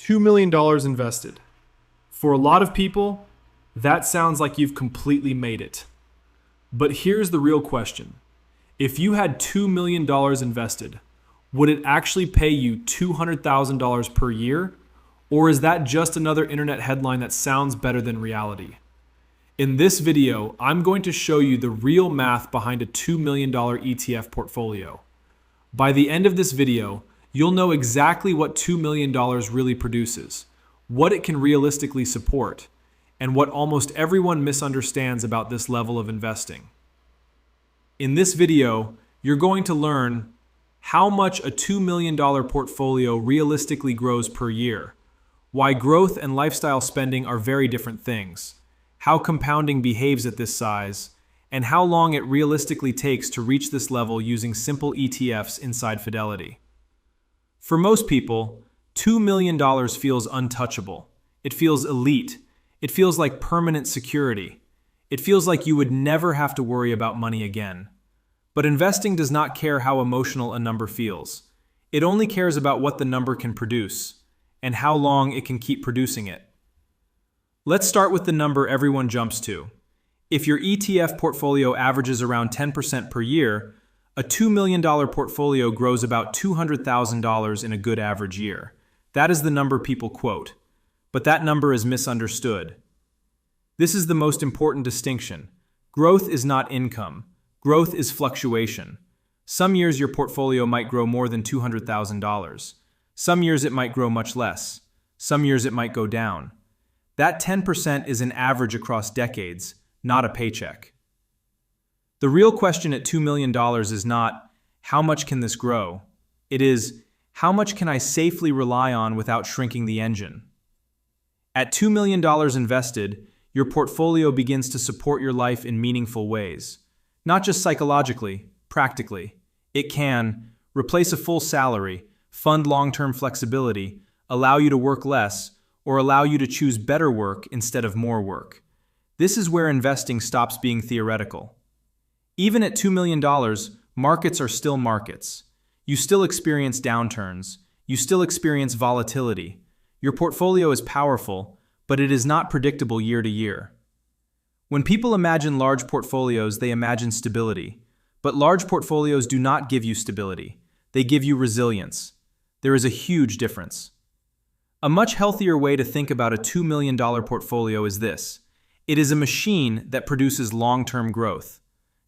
$2 million invested. For a lot of people, that sounds like you've completely made it. But here's the real question. If you had $2 million invested, would it actually pay you $200,000 per year? Or is that just another internet headline that sounds better than reality? In this video, I'm going to show you the real math behind a $2 million ETF portfolio. By the end of this video, you'll know exactly what $2 million really produces, what it can realistically support, and what almost everyone misunderstands about this level of investing. In this video, you're going to learn how much a $2 million portfolio realistically grows per year, why growth and lifestyle spending are very different things, how compounding behaves at this size, and how long it realistically takes to reach this level using simple ETFs inside Fidelity. For most people, $2 million feels untouchable. It feels elite. It feels like permanent security. It feels like you would never have to worry about money again. But investing does not care how emotional a number feels. It only cares about what the number can produce and how long it can keep producing it. Let's start with the number everyone jumps to. If your ETF portfolio averages around 10% per year, a $2 million portfolio grows about $200,000 in a good average year. That is the number people quote. But that number is misunderstood. This is the most important distinction. Growth is not income. Growth is fluctuation. Some years your portfolio might grow more than $200,000. Some years it might grow much less. Some years it might go down. That 10% is an average across decades, not a paycheck. The real question at $2 million is not, how much can this grow? It is, how much can I safely rely on without shrinking the engine? At $2 million invested, your portfolio begins to support your life in meaningful ways. Not just psychologically, practically. It can replace a full salary, fund long-term flexibility, allow you to work less, or allow you to choose better work instead of more work. This is where investing stops being theoretical. Even at $2 million, markets are still markets. You still experience downturns. You still experience volatility. Your portfolio is powerful, but it is not predictable year to year. When people imagine large portfolios, they imagine stability. But large portfolios do not give you stability. They give you resilience. There is a huge difference. A much healthier way to think about a $2 million portfolio is this. It is a machine that produces long-term growth,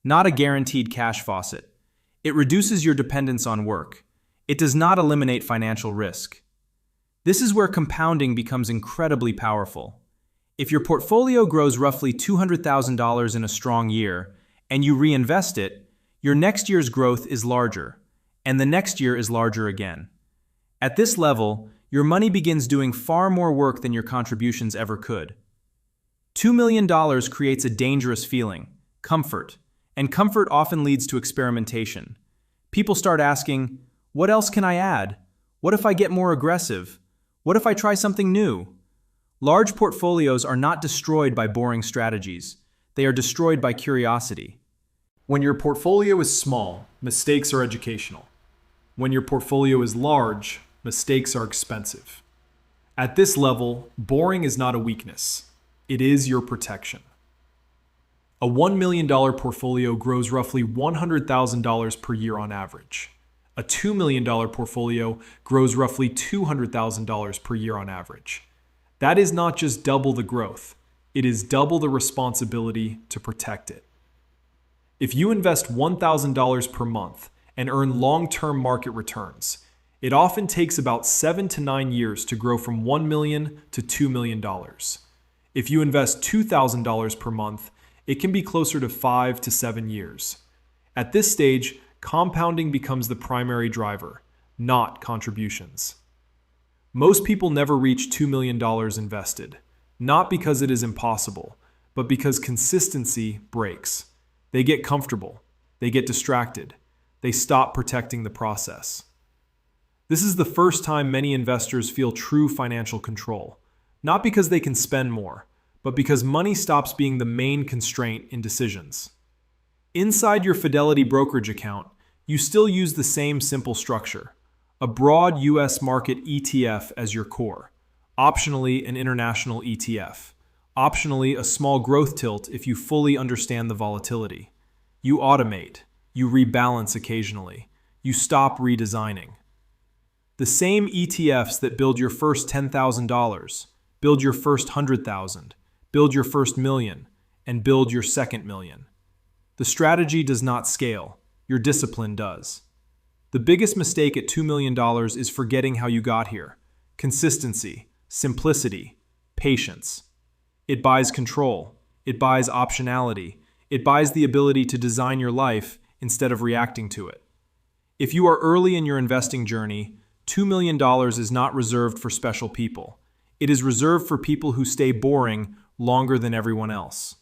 not a guaranteed cash faucet. It reduces your dependence on work. It does not eliminate financial risk. This is where compounding becomes incredibly powerful. If your portfolio grows roughly $200,000 in a strong year, and you reinvest it, your next year's growth is larger, and the next year is larger again. At this level, your money begins doing far more work than your contributions ever could. $2 million creates a dangerous feeling, comfort, and comfort often leads to experimentation. People start asking, what else can I add? What if I get more aggressive? What if I try something new? Large portfolios are not destroyed by boring strategies. They are destroyed by curiosity. When your portfolio is small, mistakes are educational. When your portfolio is large, mistakes are expensive. At this level, boring is not a weakness. It is your protection. A $1 million portfolio grows roughly $100,000 per year on average. A $2 million portfolio grows roughly $200,000 per year on average. That is not just double the growth. It is double the responsibility to protect it. If you invest $1,000 per month and earn long-term market returns, it often takes about 7 to 9 years to grow from $1 million to $2 million. If you invest $2,000 per month, it can be closer to 5 to 7 years. At this stage, compounding becomes the primary driver, not contributions. Most people never reach $2 million invested, not because it is impossible, but because consistency breaks. They get comfortable. They get distracted. They stop protecting the process. This is the first time many investors feel true financial control, not because they can spend more, but because money stops being the main constraint in decisions. Inside your Fidelity brokerage account, you still use the same simple structure, a broad US market ETF as your core, Optionally, an international ETF. Optionally, a small growth tilt if you fully understand the volatility. You automate. You rebalance occasionally. You stop redesigning. The same ETFs that build your first $10,000, build your first 100,000, build your first million, and build your second million. The strategy does not scale. Your discipline does. The biggest mistake at $2 million is forgetting how you got here. Consistency, simplicity, patience. It buys control. It buys optionality. It buys the ability to design your life instead of reacting to it. If you are early in your investing journey, $2 million is not reserved for special people. It is reserved for people who stay boring longer than everyone else.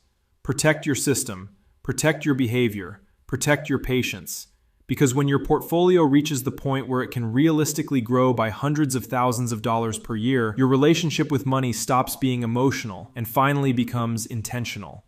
Protect your system, protect your behavior, protect your patience. Because when your portfolio reaches the point where it can realistically grow by hundreds of thousands of dollars per year, your relationship with money stops being emotional and finally becomes intentional.